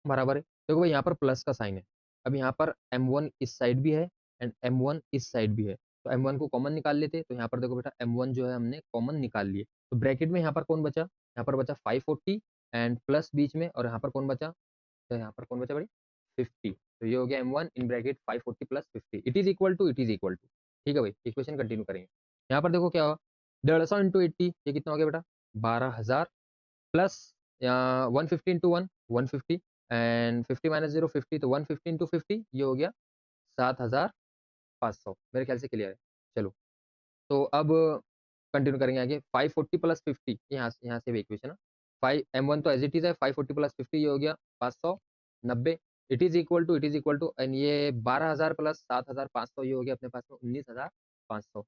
बराबर है। देखो भाई यहाँ पर प्लस का साइन है, अब यहाँ पर m1 इस साइड भी है एंड m1 इस साइड भी है, तो m1 को कॉमन निकाल लेते। तो यहाँ पर देखो बेटा m1 जो है हमने कॉमन निकाल लिए, तो ब्रैकेट में यहाँ पर कौन बचा, यहाँ पर बचा 540 एंड प्लस बीच में, और यहाँ पर कौन बचा, तो यहाँ पर कौन बचा भाई 50। तो ये हो गया m1 in bracket 540 plus 50 it is equal to, it is equal to, ठीक है भाई। इक्वेशन कंटिन्यू करेंगे, यहाँ पर देखो क्या हुआ 150 इंटू 80 ये कितना हो गया बेटा 12,000 प्लस 150 इंटू 1 150 एंड 50 माइनस 0 50, तो 150 इंटू 50 ये हो गया 7,500, मेरे ख्याल से क्लियर है। चलो तो अब कंटिन्यू करेंगे आगे, 540 प्लस 50 यहाँ से भी इक्वेशन है, 5 m1 तो एज इट इज है, 540 प्लस 50 ये हो गया 590, it is equal to and ये 12,000 प्लस 7,500 ये हो गया अपने पास में 19,500।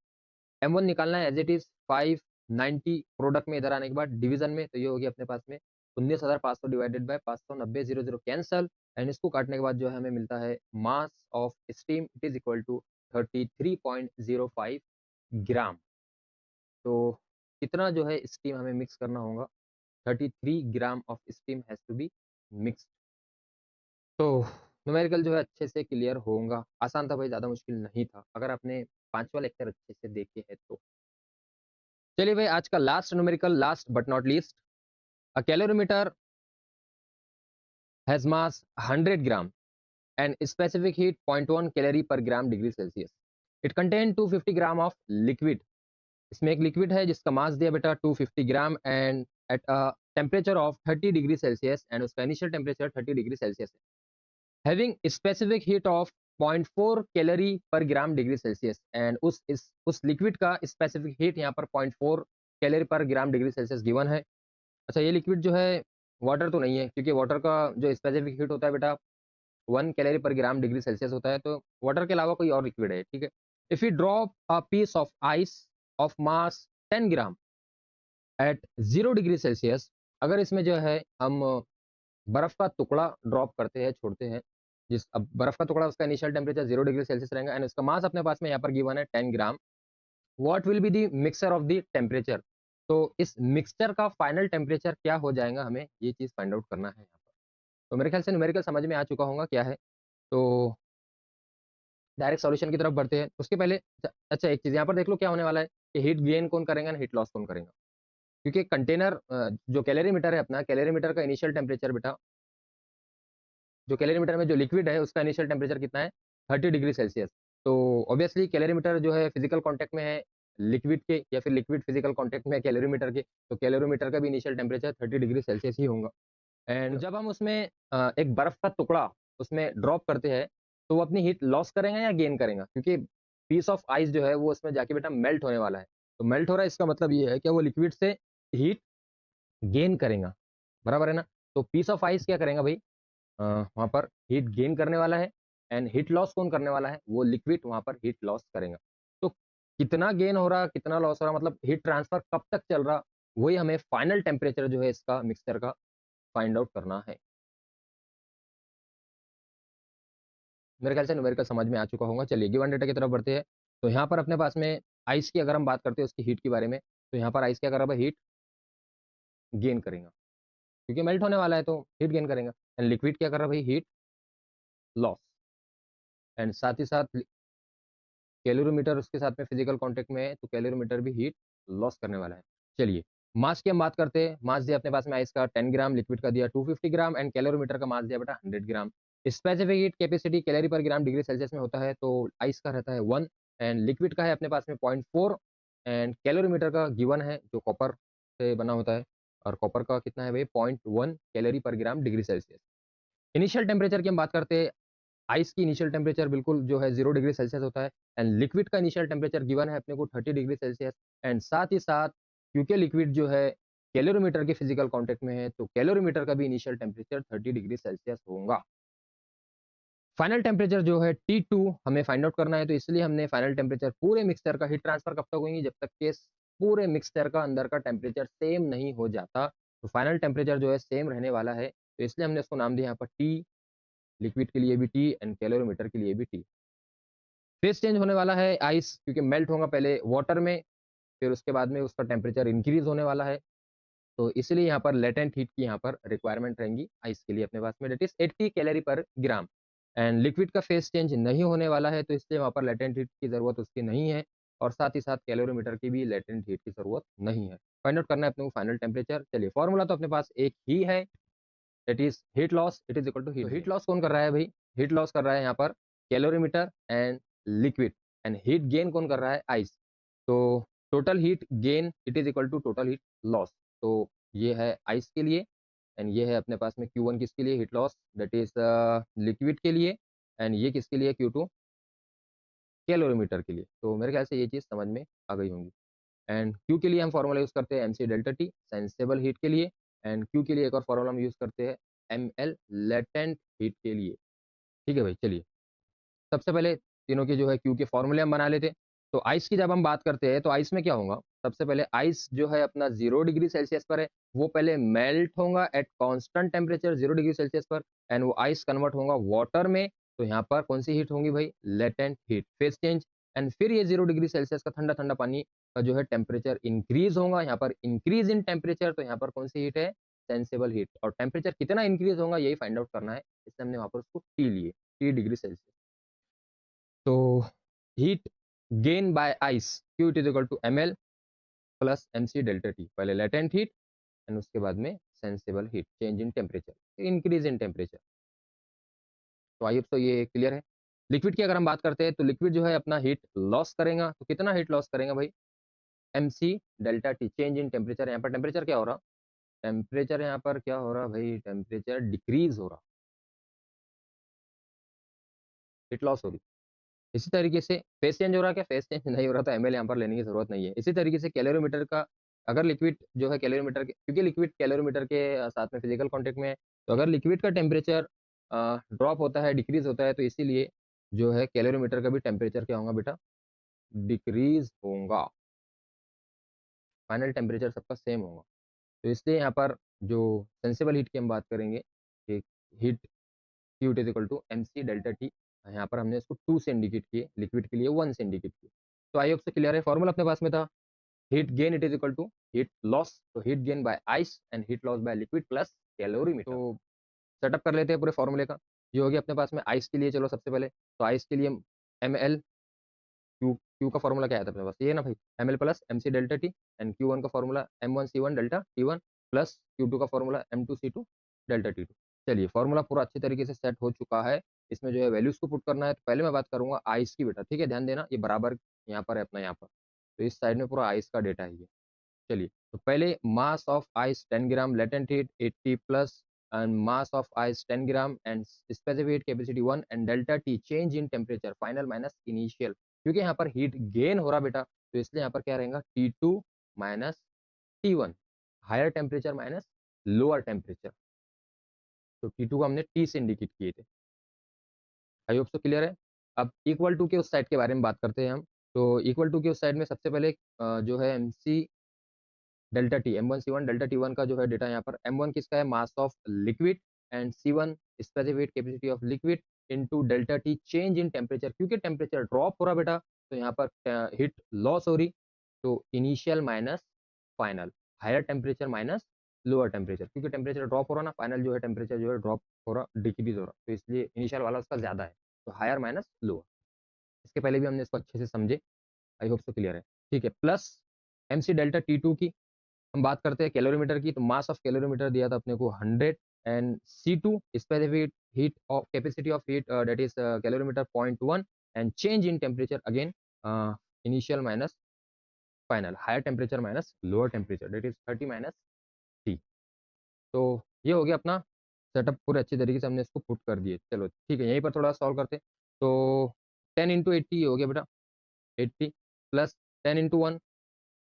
m1 निकालना है एज इट इज 590 प्रोडक्ट में इधर आने के बाद डिवीजन में, तो ये हो गया अपने पास में 19,500 डिवाइडेड बाय 590 00 कैंसल, एंड इसको काटने के बाद जो है हमें मिलता है mass of steam it is equal to 33.05 gram. तो कितना जो है स्टीम हमें मिक्स करना होगा, 33 gram of steam has to be mix. तो न्यूमेरिकल जो है अच्छे से क्लियर होगा, आसान था भाई, ज़्यादा मुश्किल नहीं था, अगर आपने 5वां लेक्चर अच्छे से देखे हैं तो। चलिए भाई, आज का last numerical, last but not least, a calorimeter has mass 100 gram and specific heat 0.1 calorie per gram degree Celsius. It contain 250 gram of liquid. इसमें एक लिक्विड है जिसका मास दिया बेटा 250 gram and at a temperature of 30 degree Celsius, and उसका initial temperature 30 degree Celsius है। Having specific heat of 0.4 calorie पर gram degree Celsius, and उस लिक्विड का स्पेसिफिक हीट यहाँ पर 0.4 कैलोरी पर ग्राम डिग्री सेल्सियस गिवन है। अच्छा, ये लिक्विड जो है वाटर तो नहीं है, क्योंकि वाटर का जो स्पेसिफिक हीट होता है बेटा 1 कैलोरी पर ग्राम डिग्री सेल्सियस होता है, तो वाटर के अलावा कोई और लिक्विड है, ठीक है। If you drop a piece of ice of mass 10 gram at 0 degree Celsius, अगर इसमें जो है हम बर्फ का टुकड़ा ड्रॉप करते हैं, छोड़ते हैं, जिस अब बर्फ का टुकड़ा उसका इनिशियल टेम्परेचर 0 डिग्री सेल्सियस रहेगा एंड उसका मास अपने पास में यहाँ पर गिवन है 10 gram, what will be the mixture of the temperature. तो इस मिक्सचर का फाइनल टेम्परेचर क्या हो जाएगा, हमें ये चीज फाइंड आउट करना है यहाँ पर। तो मेरे ख्याल से न्यूमेरिकल समझ में आ चुका होगा क्या है। तो डायरेक्ट सॉल्यूशन की तरफ बढ़ते हैं उसके पहले अच्छा एक चीज यहाँ पर देख लो क्या होने वाला है कि हीट गेन कौन करेगा ना हीट लॉस कौन करेगा। क्योंकि कंटेनर जो कैलोरीमीटर है अपना, कैलोरीमीटर का इनिशियल टेम्परेचर बेटा, जो कैलोरीमीटर में जो लिक्विड है उसका इनिशियल टेम्परेचर कितना है 30 डिग्री सेल्सियस। तो ऑब्वियसली कैलोरीमीटर जो है फिजिकल कॉन्टैक्ट में है लिक्विड के, या फिर लिक्विड फिजिकल कॉन्टैक्ट में है कैलोरीमीटर के, तो कैलोरीमीटर का भी इनिशियल टेम्परेचर 30 डिग्री सेल्सियस ही होगा। एंड जब हम उसमें एक बर्फ का टुकड़ा उसमें ड्रॉप करते हैं, तो वो अपनी हीट लॉस करेगा या गेन करेगा, क्योंकि पीस ऑफ आइस जो है वो उसमें जाके बेटा मेल्ट होने वाला है। तो मेल्ट हो रहा है इसका मतलब ये है कि वो लिक्विड से हीट गेन करेगा, बराबर है ना। तो पीस ऑफ आइस क्या करेगा भाई, वहां पर हीट गेन करने वाला है, एंड हीट लॉस कौन करने वाला है, वो लिक्विड वहां पर हीट लॉस करेगा। तो कितना गेन हो रहा कितना लॉस हो रहा, मतलब हीट ट्रांसफर कब तक चल रहा, वही हमें फाइनल टेम्परेचर जो है इसका मिक्सचर का फाइंड आउट करना है। मेरे ख्याल से न्यूमेरिकल समझ में आ चुका होगा। चलिए गिवन डेटा की तरफ बढ़ते हैं। तो यहाँ पर अपने पास में आइस की अगर हम बात करते हैं उसकी हीट के बारे में, तो यहाँ पर आइस क्या कर रहा है, हीट गेन करेगा, क्योंकि मेल्ट होने वाला है तो हीट गेन करेगा। एंड लिक्विड क्या कर रहा है भाई, हीट लॉस। एंड साथ ही साथ कैलोरीमीटर उसके साथ में फिजिकल कॉन्टेक्ट में है, तो कैलोरीमीटर भी हीट लॉस करने वाला है। चलिए मास की हम बात करते हैं। मास दिया अपने पास में आइस का 10 ग्राम, लिक्विड का दिया 250 ग्राम, एंड कैलोरीमीटर का मास दिया बेटा 100 ग्राम। स्पेसिफिक हीट कैपेसिटी कैलोरी पर ग्राम डिग्री सेल्सियस में होता है, तो आइस का रहता है 1 एंड लिक्विड का है अपने पास में 0.4, एंड कैलोरीमीटर का गिवन है जो कॉपर से बना होता है, और कॉपर का कितना है भाई 0.1 कैलोरी पर gram degree Celsius. Initial temperature की हम बात करते हैं। आइस की इनिशियल टेम्परेचर बिल्कुल जो है 0 डिग्री सेल्सियस होता है, एंड लिक्विड का इनिशियल टेम्परेचर गिवन है अपने को 30 डिग्री सेल्सियस। एंड साथ ही साथ क्योंकि लिक्विड जो है कैलोरीमीटर के फिजिकल कांटेक्ट में है, तो कैलोरीमीटर का भी इनिशियल टेम्परेचर 30 डिग्री सेल्सियस होगा। फाइनल टेम्परेचर जो है T2 हमें फाइंड आउट करना है, तो इसलिए हमने फाइनल टेम्परेचर पूरे मिक्सचर का हीट ट्रांसफर कब तक होगी, जब तक के पूरे मिक्सचर का अंदर का टेम्परेचर सेम नहीं हो जाता। तो फाइनल टेम्परेचर जो है सेम रहने वाला है, तो इसलिए हमने उसको नाम दिया यहाँ पर T, लिक्विड के लिए भी T एंड कैलोरीमीटर के लिए भी T। फेज चेंज होने वाला है आइस, क्योंकि मेल्ट होगा पहले वाटर में, फिर उसके बाद में उसका टेम्परेचर इंक्रीज होने वाला है। तो इसलिए यहाँ पर लेटेंट हीट की यहाँ पर रिक्वायरमेंट रहेंगी आइस के लिए अपने पास में, डेट इज 80 कैलोरी पर ग्राम। एंड लिक्विड का फेज चेंज नहीं होने वाला है, तो इसलिए वहाँ पर लेटेंट हीट की जरूरत उसकी नहीं है, और साथ ही साथ कैलोरीमीटर की भी लेटेंट हीट की जरूरत नहीं है। फाइंड आउट करना है अपने को फाइनल टेम्परेचर। चलिए फॉर्मूला तो अपने पास एक ही है, that is heat loss, it is equal to heat loss कौन कर रहा है भाई, हीट लॉस कर रहा है यहाँ पर calorimeter and liquid, and heat gain कौन कर रहा है आइस। तो total heat gain it is equal to total heat loss. तो ये है आइस के लिए, एंड ये है अपने पास में Q1 किसके लिए, heat loss that is liquid के लिए, एंड ये किसके लिए Q2 कैलोरीमीटर के लिए। तो मेरे ख्याल से ये चीज़ समझ में आ गई होंगी। एंड Q के लिए हम फॉर्मूला यूज़ करते हैं MC delta T sensible heat के लिए, एंड Q के लिए एक और फॉर्मूला हम यूज़ करते हैं ML लेटेंट हीट के लिए। ठीक है भाई, चलिए सबसे पहले तीनों के जो है Q के फॉर्मूले हम बना लेते हैं। तो आइस की जब हम बात करते हैं, तो आइस में क्या होगा, सबसे पहले आइस जो है अपना 0 डिग्री सेल्सियस पर है, वो पहले मेल्ट होगा eight constant temperature 0 degree Celsius पर, एंड वो आइस कन्वर्ट होगा वाटर में। तो यहाँ पर कौन सी हीट होगी भाई, latent heat, phase change. And फिर ये 0 डिग्री सेल्सियस का ठंडा ठंडा पानी का जो है टेम्परेचर इंक्रीज होगा, यहाँ पर इंक्रीज इन टेम्परेचर, तो यहाँ पर कौन सी हीट है, सेंसेबल हीट, और टेम्परेचर कितना इंक्रीज होगा यही फाइंड आउट करना है, इसलिए हमने वहाँ पर उसको टी लिए, टी डिग्री सेल्सियस। तो heat gain by ice Q it is equal to M L plus M C delta T, पहले लेटेंट हीट एंड उसके बाद में sensible heat, change in temperature, increase in temperature. तो I hope सो ये clear है। Liquid की अगर हम बात करते हैं तो लिक्विड जो है अपना हीट लॉस करेगा, तो कितना हीट लॉस करेगा भाई, M C delta T, change in temperature. यहाँ पर टेम्परेचर क्या हो रहा, टेम्परेचर यहाँ पर क्या हो रहा भाई, टेम्परेचर डिक्रीज हो रहा, हीट लॉस हो रही। इसी तरीके से फेस चेंज हो रहा, क्या फेस चेंज नहीं हो रहा, तो एमएल यहाँ पर लेने की जरूरत नहीं है। इसी तरीके से कैलोरीमीटर का, अगर लिक्विड जो है कैलोरीमीटर के, क्योंकि लिक्विड कैलोरीमीटर के साथ में फिजिकल कांटेक्ट में है, तो अगर लिक्विड का टेम्परेचर ड्रॉप होता है, डिक्रीज होता है, तो इसीलिए जो है कैलोरीमीटर का भी टेम्परेचर क्या होगा बेटा, डिक्रीज होगा, फाइनल टेम्परेचर सबका सेम होगा। तो इसलिए यहाँ पर जो सेंसिबल हीट की हम बात करेंगे कि heat Q is equal to M C delta T, यहाँ पर हमने इसको 2 से इंडिकेट किए, लिक्विड के लिए 1 से इंडिकेट किए। तो आई होप से क्लियर है। फॉर्मूला अपने पास में था heat gain it is equal to heat loss, तो heat gain by ice and heat loss by liquid plus calorimeter. तो सेटअप कर लेते हैं पूरे फॉर्मूले का। ये हो गया अपने पास में आइस के लिए, चलो सबसे पहले तो आइस के लिए एम एल, क्यू का फॉर्मूला क्या आया था अपने पास, ये है ना भाई, M L plus M C delta T, and Q one का formula M one C one delta T one plus Q two का formula M two C two delta T two. चलिए फॉर्मूला पूरा अच्छे तरीके से सेट हो चुका है। इसमें जो है वैल्यूज को पुट करना है, तो पहले मैं बात करूंगा आइस की बेटा, ठीक है, ध्यान देना, ये बराबर यहाँ पर है अपना, यहाँ पर तो इस साइड में पूरा आइस का डेटा है ये। चलिए तो पहले मास of ice 10 gram, latent heat 80 plus and mass of ice 10 gram and specific heat capacity 1 and delta T change in temperature final minus initial, क्योंकि यहाँ पर हीट गेन हो रहा बेटा, तो इसलिए यहाँ पर क्या रहेगा T2 minus T1, higher temperature minus lower temperature. तो T2 को हमने T से इंडिकेट किए थे। आई होप सो क्लियर है। अब इक्वल टू के उस साइड के बारे में बात करते हैं हम। तो इक्वल टू के उस साइड में सबसे पहले जो है MC delta T, M one C one delta T one का जो है डेटा यहाँ पर, एम वन किसका है, mass of liquid and C one specific capacity of liquid into delta T change in temperature, क्योंकि टेम्परेचर ड्रॉप हो रहा बेटा, तो यहाँ पर हीट लॉस हो रही, तो initial minus final, higher temperature minus lower temperature, क्योंकि टेम्परेचर ड्रॉप हो रहा ना, फाइनल जो है टेम्परेचर जो है ड्रॉप हो रहा, डिक्रीज हो रहा, तो इसलिए इनिशियल वाला उसका ज्यादा है, तो हायर माइनस लोअर। इसके पहले भी हमने इसको अच्छे से समझे, आई होप सो क्लियर है। ठीक है, plus M C delta T two की हम बात करते हैं कैलोरीमीटर की, तो मास ऑफ कैलोरीमीटर दिया था अपने को 100 and C2 specific heat of capacity of heat that is calorimeter 0.1 and change in temperature again initial minus final, higher temperature minus lower temperature that is 30 minus T। तो ये हो गया अपना setup, पूरे अच्छी तरीके से हमने इसको पुट कर दिए। चलो ठीक है, यहीं पर थोड़ा सॉल्व करते हैं। तो 10 इंटू 80 हो गया बेटा 80 प्लस 10 इंटू 1,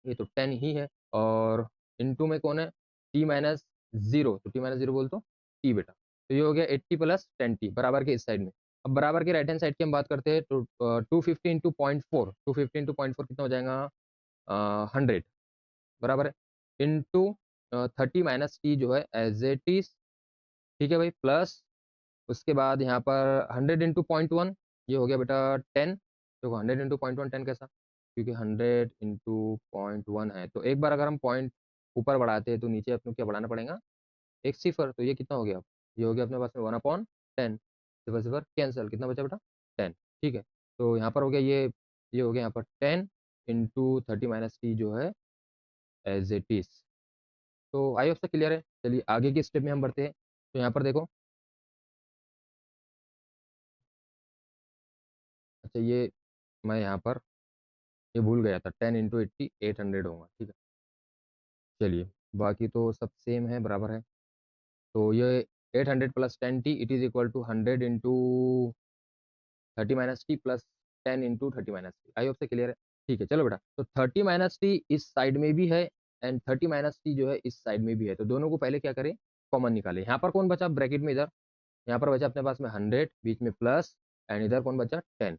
ये तो 10 ही है, और इनटू में कौन है, टी माइनस जीरो, तो टी माइनस जीरो बोल तो टी बेटा, तो ये हो गया 80 प्लस 10 टी बराबर के इस साइड में। अब बराबर के राइट हैंड साइड की हम बात करते हैं, तो 250 into point four, 250 into point four कितना हो जाएगा, 100 बराबर है, इंटू 30 माइनस टी जो है एज इट इज, ठीक है भाई, प्लस उसके बाद यहाँ पर 100 इंटू पॉइंट वन, ये हो गया बेटा 10, देखो 100 इंटू पॉइंट वन 10 कैसा, क्योंकि 100 इंटू पॉइंट वन है, तो एक बार अगर हम पॉइंट ऊपर बढ़ाते हैं तो नीचे अपने को क्या बढ़ाना पड़ेगा, एक सिफर, तो ये कितना हो गया, ये हो गया अपने पास में 1/10, सिफर सिफर कैंसिल, कितना बचा बेटा 10, ठीक है। तो यहाँ पर हो गया ये हो गया यहाँ पर 10 इंटू 30 माइनस टी जो है एज इट इज। तो आई होप से क्लियर है। चलिए आगे की स्टेप में हम बढ़ते हैं। तो यहाँ पर देखो, अच्छा ये मैं यहाँ पर ये भूल गया था, 10 इंटू 80 800 होगा, ठीक है। चलिए बाकी तो सब सेम है, बराबर है। तो ये 800 plus 10 T it is equal to 100 into 30 minus T plus 10 into 30 minus T. I hope से क्लियर है। ठीक है चलो बेटा, तो 30 माइनस टी इस साइड में भी है एंड 30 माइनस टी जो है इस साइड में भी है, तो दोनों को पहले क्या करें, कॉमन निकाले। यहाँ पर कौन बचा ब्रैकेट में, इधर यहाँ पर बचा अपने पास में 100, बीच में प्लस, एंड इधर कौन बचा 10,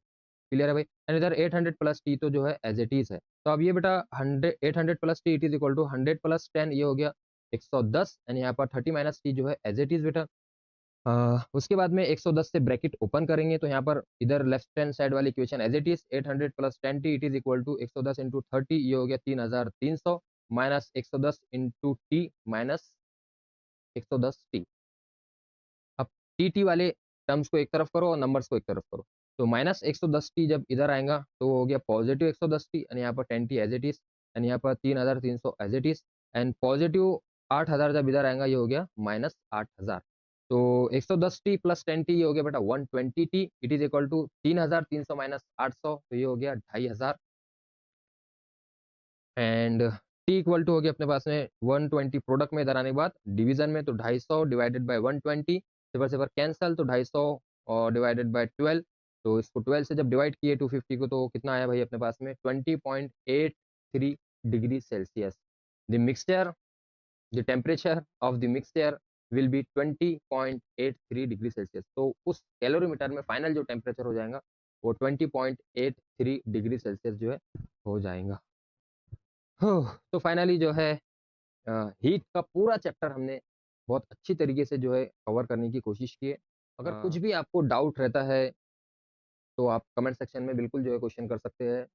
क्लियर है भाई, एंड इधर 800 प्लस टी तो जो है एज इट इज है। तो अब ये बेटा 100 800 plus T it is equal to 100 plus 10, ये हो गया 110, एंड यहाँ पर 30 माइनस टी जो है एज इट इज बेटा। उसके बाद में 110 से ब्रैकेट ओपन करेंगे, तो यहाँ पर इधर लेफ्ट हैंड साइड वाली equation as it is 800 plus 10 T it is equal to 110 into 30, ये हो गया 3300 minus 110 into T minus 110t। अब टी वाले टर्म्स को एक तरफ करो और नंबर्स को एक तरफ करो। तो माइनस 110t जब इधर आएगा तो वो हो गया पॉजिटिव 110t, एंड यहाँ पर 10t as it is, and यहाँ पर 3300 as it is, and positive 8000 जब इधर आएगा ये हो गया माइनस 8000। तो 110t प्लस 10t ये हो गया बेटा 120t, it is equal to 3300 minus 800, तो ये हो गया 2500। एंड टी इक्वल टू हो गया अपने पास में 120 प्रोडक्ट में इधर आने के बाद डिवीजन में, तो 250 divided by 120, cipher cipher cancel, तो 250 और डिवाइडेड बाय 12, तो इसको 12 से जब डिवाइड किए 250 को तो कितना आया भाई अपने पास में 20.83 degree Celsius. The mixture, the temperature of the mixture will be 20.83 degree Celsius. तो उस कैलोरीमीटर में फाइनल जो टेम्परेचर हो जाएगा वो 20.83 डिग्री सेल्सियस जो है हो जाएगा। तो फाइनली जो है हीट का पूरा चैप्टर हमने बहुत अच्छी तरीके से जो है कवर करने की कोशिश की है। अगर कुछ भी आपको डाउट रहता है तो आप कमेंट सेक्शन में बिल्कुल जो है क्वेश्चन कर सकते हैं।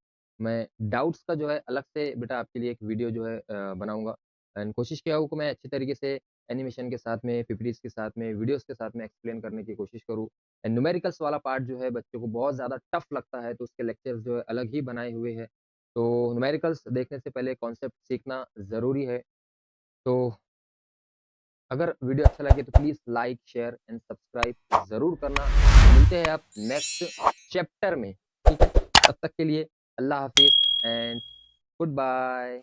मैं डाउट्स का जो है अलग से बेटा आपके लिए एक वीडियो जो है बनाऊंगा, एंड कोशिश किया हूँ कि मैं अच्छी तरीके से एनिमेशन के साथ में, पीपीटीज के साथ में, वीडियोस के साथ में एक्सप्लेन करने की कोशिश करूँ। एंड न्यूमेरिकल्स वाला पार्ट जो है बच्चों को बहुत ज़्यादा टफ लगता है, तो उसके लेक्चर्स जो है अलग ही बनाए हुए हैं। तो न्यूमेरिकल्स देखने से पहले कॉन्सेप्ट सीखना ज़रूरी है। तो अगर वीडियो अच्छा लगे तो please like, share and subscribe जरूर करना। मिलते हैं आप नेक्स्ट चैप्टर में, ठीक है? तब तक के लिए अल्लाह हाफिज एंड गुड बाय।